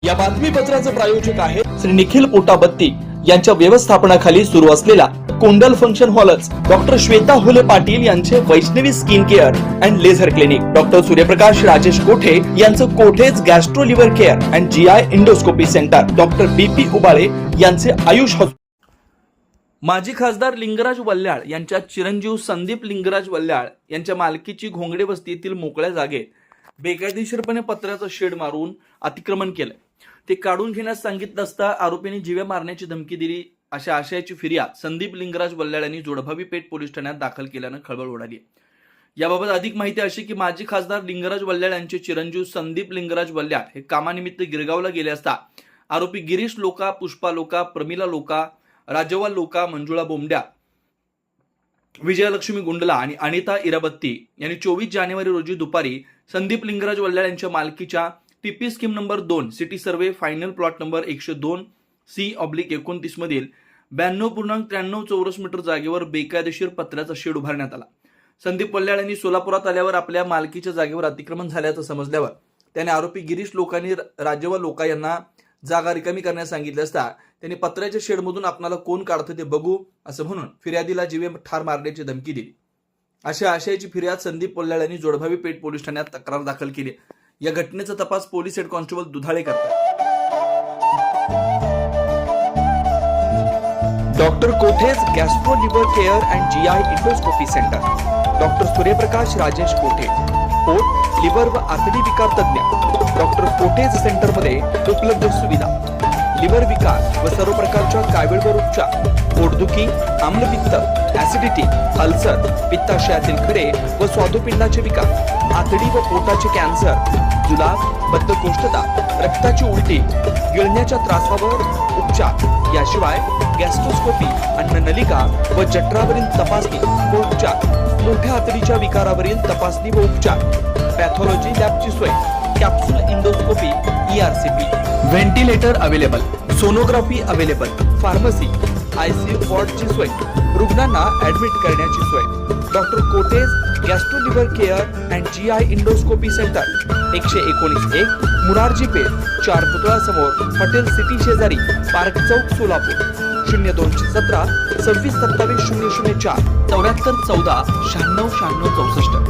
या बातमीपत्राचे प्रायोजक आहे श्री निखिल पोटाबत्ती यांच्या व्यवस्थापनाखाली सुरू असलेला कुंडल फंक्शन हॉलच, डॉक्टर श्वेता हुले पाटील यांचे Vaishnavi skin care and laser clinic, doctor Suryaprakash Rajesh Kothe यांचं Kothe's gastro liver care and GI endoscopy centre, doctor BP Ubale यांचे आयुष हॉस्पिटल. माजी खासदार लिंगराज वल्ल्याळ यांच्या चिरंजीव संदीप लिंगराज वल्ल्याळ यांच्या मालकीची घोंगडे वस्तीतील मोकळ्या जागेत बेकायदेशीरपणे पत्र्याचं शेड मारून अतिक्रमण केलं. ते काढून घेण्यास सांगितलं असता आरोपींनी जीवे मारण्याची धमकी दिली अशा आशयाची फिर्याद संदीप लिंगराज वल्ल्याळ यांनी जोडभावी पेठ पोलीस ठाण्यात दाखल केल्यानं खळबळ उडाली. याबाबत अधिक माहिती अशी की माजी खासदार लिंगराज वल्ल्याळ यांचे चिरंजीव संदीप लिंगराज वल्ल्याळ हे कामानिमित्त गिरगावला गेले असता आरोपी गिरीश लोका, पुष्पा लोका, प्रमिला लोका, राजवाल लोका, मंजुळा बोमड्या, विजयलक्ष्मी गुंडला आणि अनिता इराबत्ती यांनी 24 जानेवारी रोजी दुपारी संदीप लिंगराज वल्ल्याळ यांच्या मालकीच्या TP scheme number 2 city survey final plot number 102C/29 मधील 92.93 चौरस मीटर जागेवर बेकायदेशीर पत्र्याचा शेड उभारण्यात आला. संदीप वल्ल्याळ यांनी सोलापुरात आल्यावर आपल्या मालकीच्या जागेवर अतिक्रमण झाल्याचं समजल्यावर त्याने आरोपी गिरीश लोकांनी राजवाल लोका यांना जागा रिकामी करण्यास सांगितले असता त्यांनी पत्र्याच्या शेडमधून आपणाला कोण काढतं ते बघू असं म्हणून फिर्यादीला जीवे ठार मारण्याची धमकी दिली. अशा आशयाची फिर्याद संदीप वल्ल्याळ यांनी जोडभावी पेठ पोलीस ठाण्यात तक्रार दाखल केली. या घटनेचा तपास पोलीस हेड कॉन्स्टेबल दुधाळे करतात. Doctor Kothe's gastro liver care and GI endoscopy centre, doctor Suryaprakash Rajesh कोठे, पोट, लिव्हर व आतडी विकार तज्ञ. डॉक्टर कोठेज सेंटरमध्ये उपलब्ध सुविधा: लिव्हर विकार व सर्व प्रकारच्या कावीळवर उपचार, पोटदुखी, आम्लपित्त, ऍसिडिटी, अल्सर, पित्ताशयातील खडे व स्वादुपिंडाचे विकार, आतडी व पोटाचे कॅन्सर, जुलाब, बद्धकोष्ठता, रक्ताची उलटी, गिळण्याच्या त्रासावर उपचार. याशिवाय गॅस्ट्रोस्कोपी, अन्ननलिका व जठरावरील तपासणी व उपचार, मोठ्या आतडीच्या विकारावरील तपासणी व उपचार, पॅथॉलॉजी लॅबची सोय, capsule endoscopy, ERCP, ventilator available, sonography available, pharmacy, ICU वॉर्डची सोय, रुग्णांना ऍडमिट करण्याची सोय. Doctor Kothe's gastro liver care and GI endoscopy centre, 119 Murarji Peth, 4 पुतळा समोर, हॉटेल सिटी शेजारी, पार्क चौक, सोलापूर. 0217 26 27 004 74 14 96 96 64.